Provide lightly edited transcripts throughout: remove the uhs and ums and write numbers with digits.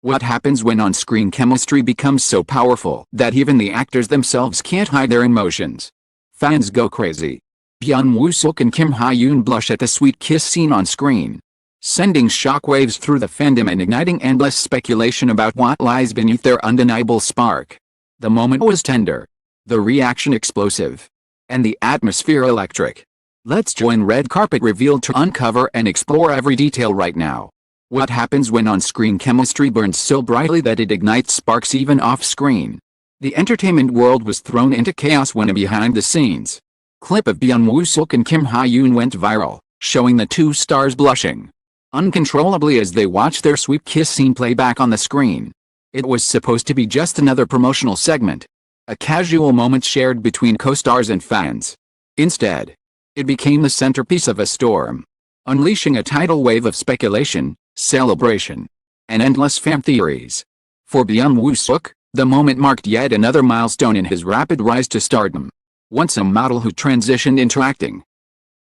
What happens when on-screen chemistry becomes so powerful that even the actors themselves can't hide their emotions? Fans go crazy. Byun, Woo-seok and Hye-yoon blush at the sweet kiss scene on screen, sending shockwaves through the fandom and igniting endless speculation about what lies beneath their undeniable spark. The moment was tender, the reaction explosive, and the atmosphere electric. Let's join Red Carpet Reveal to uncover and explore every detail right now. What happens when on-screen chemistry burns so brightly that it ignites sparks even off-screen? The entertainment world was thrown into chaos when a behind-the-scenes clip of Byun, Woo-seok and Hye-yoon went viral, showing the two stars blushing uncontrollably as they watched their sweet kiss scene play back on the screen. It was supposed to be just another promotional segment, a casual moment shared between co-stars and fans. Instead, it became the centerpiece of a storm, unleashing a tidal wave of speculation, celebration, and endless fan theories. For Byun, Woo-seok, the moment marked yet another milestone in his rapid rise to stardom. Once a model who transitioned into acting,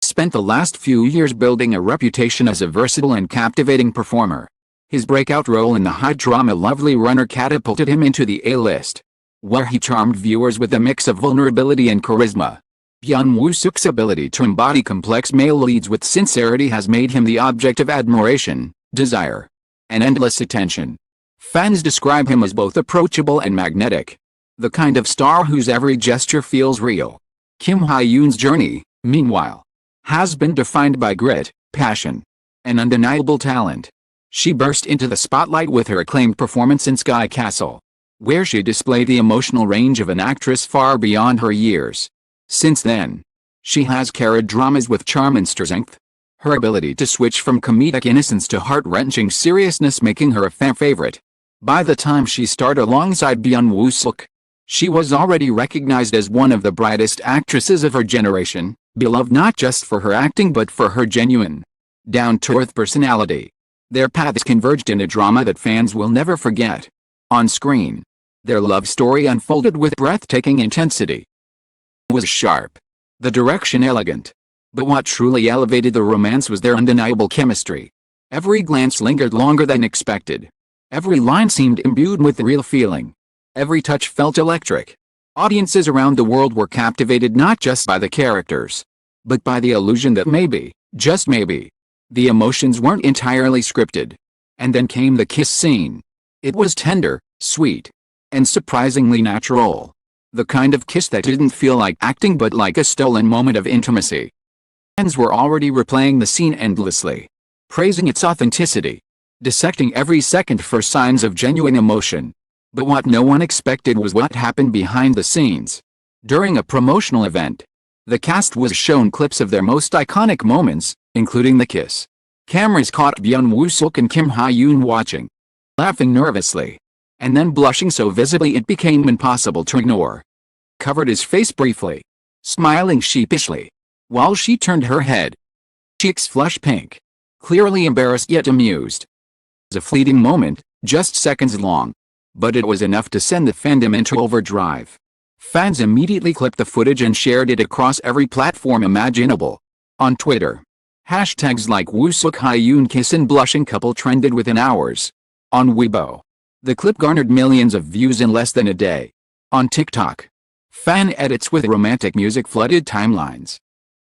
spent the last few years building a reputation as a versatile and captivating performer. His breakout role in the high-drama Lovely Runner catapulted him into the A-list, where he charmed viewers with a mix of vulnerability and charisma. Byun, Woo-seok's ability to embody complex male leads with sincerity has made him the object of admiration, desire, and endless attention. Fans describe him as both approachable and magnetic, the kind of star whose every gesture feels real. Hye-yoon's journey, meanwhile, has been defined by grit, passion, and undeniable talent. She burst into the spotlight with her acclaimed performance in Sky Castle, where she displayed the emotional range of an actress far beyond her years. Since then, she has carried dramas with charm and strength, her ability to switch from comedic innocence to heart-wrenching seriousness making her a fan favorite. By the time she starred alongside Byun, Woo-seok, she was already recognized as one of the brightest actresses of her generation, beloved not just for her acting but for her genuine, down-to-earth personality. Their paths converged in a drama that fans will never forget. On screen, their love story unfolded with breathtaking intensity. It was sharp, the direction elegant, but what truly elevated the romance was their undeniable chemistry. Every glance lingered longer than expected. Every line seemed imbued with real feeling. Every touch felt electric. Audiences around the world were captivated not just by the characters, but by the illusion that maybe, just maybe, the emotions weren't entirely scripted. And then came the kiss scene. It was tender, sweet, and surprisingly natural. The kind of kiss that didn't feel like acting but like a stolen moment of intimacy. Fans were already replaying the scene endlessly, praising its authenticity, dissecting every second for signs of genuine emotion. But what no one expected was what happened behind the scenes. During a promotional event, the cast was shown clips of their most iconic moments, including the kiss. Cameras caught Byun, Woo-seok and Hye-yoon watching, laughing nervously, and then blushing so visibly it became impossible to ignore. Covered his face briefly, smiling sheepishly, while she turned her head. Cheeks flushed pink, clearly embarrassed yet amused. It was a fleeting moment, just seconds long, but it was enough to send the fandom into overdrive. Fans immediately clipped the footage and shared it across every platform imaginable. On Twitter, hashtags like Woo-seok Hye-yoon kiss and blushing couple trended within hours. On Weibo, the clip garnered millions of views in less than a day. On TikTok, fan edits with romantic music flooded timelines,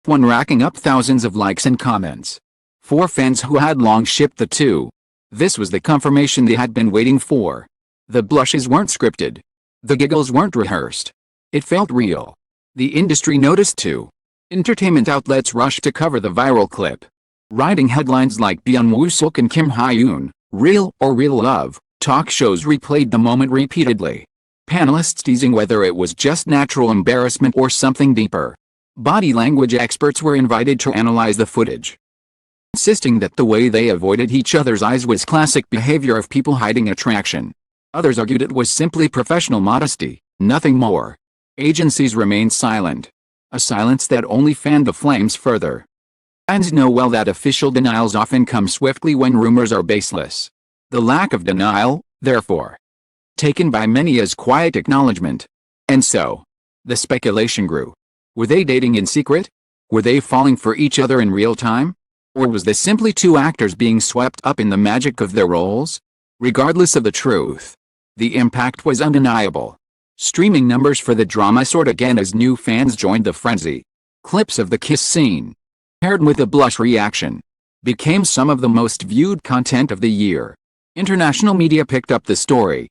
one racking up thousands of likes and comments. For fans who had long shipped the two, this was the confirmation they had been waiting for. The blushes weren't scripted. The giggles weren't rehearsed. It felt real. The industry noticed too. Entertainment outlets rushed to cover the viral clip, writing headlines like Byun, Woo-seok and Hye-yoon, real or real love. Talk shows replayed the moment repeatedly, panelists teasing whether it was just natural embarrassment or something deeper. Body language experts were invited to analyze the footage, insisting that the way they avoided each other's eyes was classic behavior of people hiding attraction. Others argued it was simply professional modesty, nothing more. Agencies remained silent, a silence that only fanned the flames further. Fans know well that official denials often come swiftly when rumors are baseless. The lack of denial, therefore, taken by many as quiet acknowledgement. And so, the speculation grew. Were they dating in secret? Were they falling for each other in real time? Or was this simply two actors being swept up in the magic of their roles? Regardless of the truth, the impact was undeniable. Streaming numbers for the drama soared again as new fans joined the frenzy. Clips of the kiss scene, paired with the blush reaction, became some of the most viewed content of the year. International media picked up the story,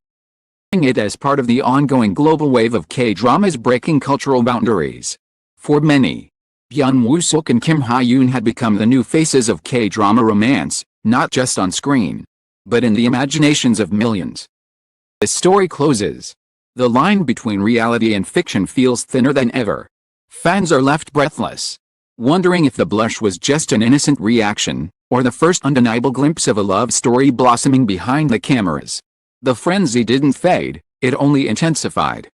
it as part of the ongoing global wave of K-dramas breaking cultural boundaries. For many, Byun Woo-seok and Kim Hye-yoon had become the new faces of K-drama romance, not just on screen, but in the imaginations of millions. The story closes. The line between reality and fiction feels thinner than ever. Fans are left breathless, wondering if the blush was just an innocent reaction, or the first undeniable glimpse of a love story blossoming behind the cameras. The frenzy didn't fade, it only intensified.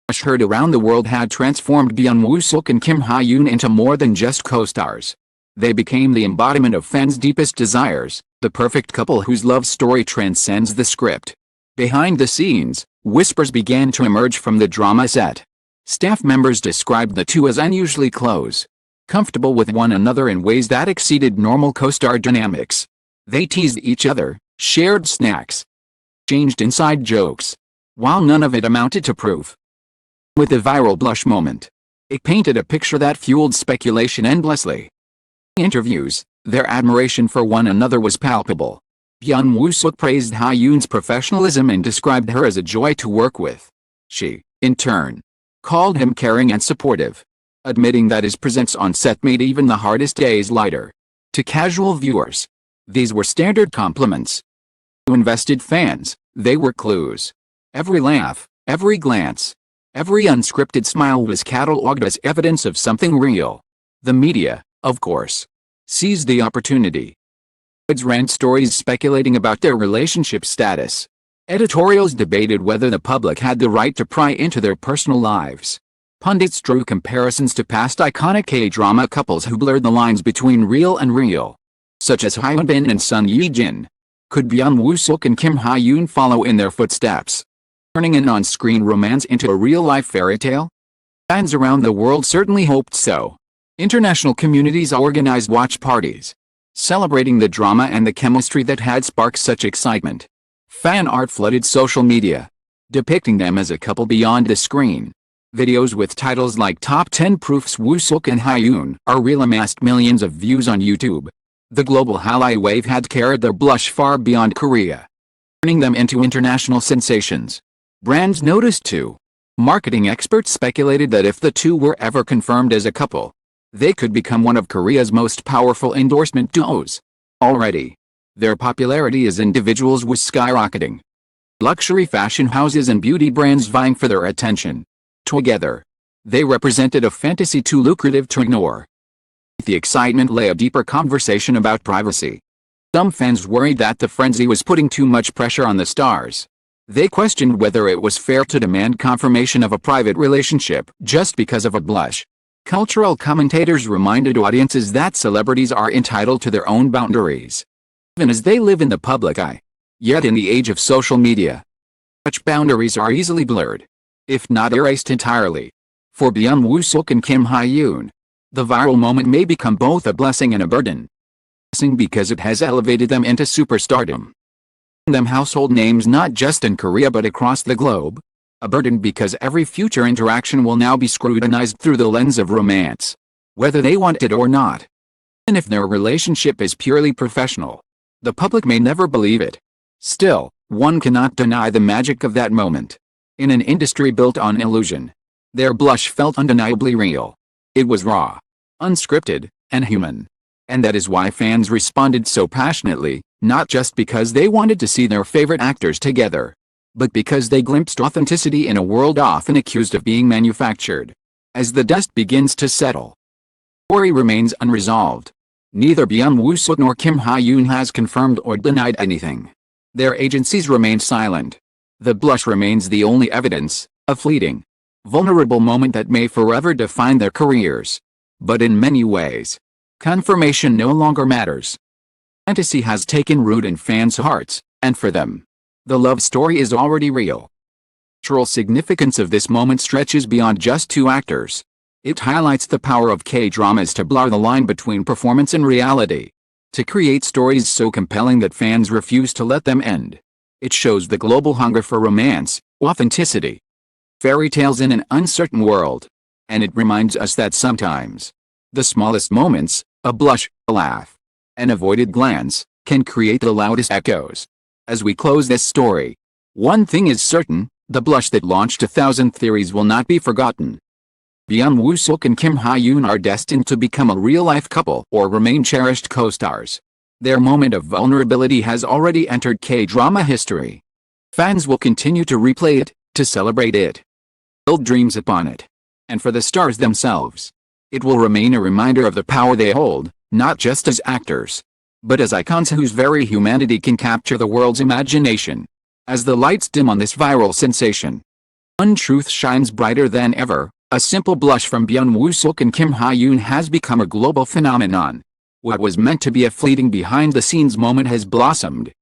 Blush heard around the world had transformed Byun Woo-seok and Kim Hye-yoon into more than just co-stars. They became the embodiment of fans' deepest desires, the perfect couple whose love story transcends the script. Behind the scenes, whispers began to emerge from the drama set. Staff members described the two as unusually close, comfortable with one another in ways that exceeded normal co-star dynamics. They teased each other, shared snacks, exchanged inside jokes, while none of it amounted to proof. With the viral blush moment, it painted a picture that fueled speculation endlessly. In interviews, their admiration for one another was palpable. Byun Woo-seok praised Hye-yoon's professionalism and described her as a joy to work with. She, in turn, called him caring and supportive, admitting that his presence on set made even the hardest days lighter. To casual viewers, these were standard compliments. To invested fans, they were clues. Every laugh, every glance, every unscripted smile was catalogued as evidence of something real. The media, of course, seized the opportunity. Ads ran stories speculating about their relationship status. Editorials debated whether the public had the right to pry into their personal lives. Pundits drew comparisons to past iconic K-drama couples who blurred the lines between real and real, such as Hye-yoon and Son Ye-jin. Could Byun Woo-seok and Kim Hye-yoon follow in their footsteps, turning an on-screen romance into a real-life fairy tale? Fans around the world certainly hoped so. International communities organized watch parties, celebrating the drama and the chemistry that had sparked such excitement. Fan art flooded social media, depicting them as a couple beyond the screen. Videos with titles like Top 10 Proofs Woo-seok and Hye-yoon are real amassed millions of views on YouTube. The global Hallyu wave had carried their blush far beyond Korea, turning them into international sensations. Brands noticed too. Marketing experts speculated that if the two were ever confirmed as a couple, they could become one of Korea's most powerful endorsement duos. Already, their popularity as individuals was skyrocketing. Luxury fashion houses and beauty brands vying for their attention. Together, they represented a fantasy too lucrative to ignore. The excitement lay a deeper conversation about privacy. Some fans worried that the frenzy was putting too much pressure on the stars. They questioned whether it was fair to demand confirmation of a private relationship just because of a blush. Cultural commentators reminded audiences that celebrities are entitled to their own boundaries, even as they live in the public eye. Yet in the age of social media, such boundaries are easily blurred, if not erased entirely. For Byun Woo-seok and Kim Hye-yoon, the viral moment may become both a blessing and a burden. Blessing because it has elevated them into superstardom, them household names not just in Korea but across the globe. A burden because every future interaction will now be scrutinized through the lens of romance, whether they want it or not. And if their relationship is purely professional, the public may never believe it. Still, one cannot deny the magic of that moment. In an industry built on illusion, their blush felt undeniably real. It was raw, unscripted, and human. And that is why fans responded so passionately, not just because they wanted to see their favorite actors together, but because they glimpsed authenticity in a world often accused of being manufactured. As the dust begins to settle, the story remains unresolved. Neither Byun Woo-seok nor Kim Hye-yoon has confirmed or denied anything. Their agencies remain silent. The blush remains the only evidence, a fleeting, vulnerable moment that may forever define their careers. But in many ways, confirmation no longer matters. Fantasy has taken root in fans' hearts, and for them, the love story is already real. The cultural significance of this moment stretches beyond just two actors. It highlights the power of K-dramas to blur the line between performance and reality, to create stories so compelling that fans refuse to let them end. It shows the global hunger for romance, authenticity, fairy tales in an uncertain world. And it reminds us that sometimes, the smallest moments, a blush, a laugh, an avoided glance, can create the loudest echoes. As we close this story, one thing is certain, the blush that launched 1,000 theories will not be forgotten. Byun Woo-seok and Kim Hye-yoon are destined to become a real-life couple or remain cherished co-stars. Their moment of vulnerability has already entered K-drama history. Fans will continue to replay it, to celebrate it, build dreams upon it. And for the stars themselves, it will remain a reminder of the power they hold, not just as actors, but as icons whose very humanity can capture the world's imagination. As the lights dim on this viral sensation, untruth shines brighter than ever. A simple blush from Byun Woo-seok and Kim Hye-yoon has become a global phenomenon. What was meant to be a fleeting behind-the-scenes moment has blossomed.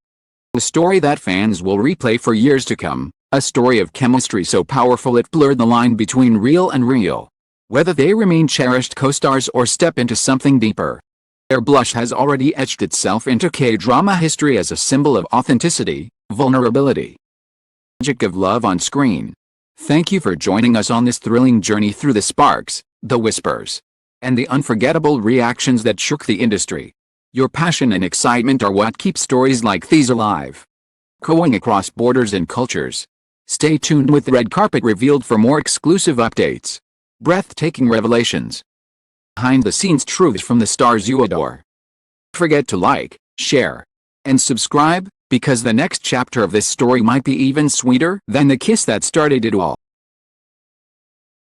A story that fans will replay for years to come, a story of chemistry so powerful it blurred the line between real and real. Whether they remain cherished co-stars or step into something deeper, their blush has already etched itself into K-drama history as a symbol of authenticity, vulnerability, magic of love on screen. Thank you for joining us on this thrilling journey through the sparks, the whispers, and the unforgettable reactions that shook the industry. Your passion and excitement are what keep stories like these alive, echoing across borders and cultures. Stay tuned with Red Carpet Revealed for more exclusive updates, breathtaking revelations, behind-the-scenes truths from the stars you adore. Don't forget to like, share, and subscribe, because the next chapter of this story might be even sweeter than the kiss that started it all.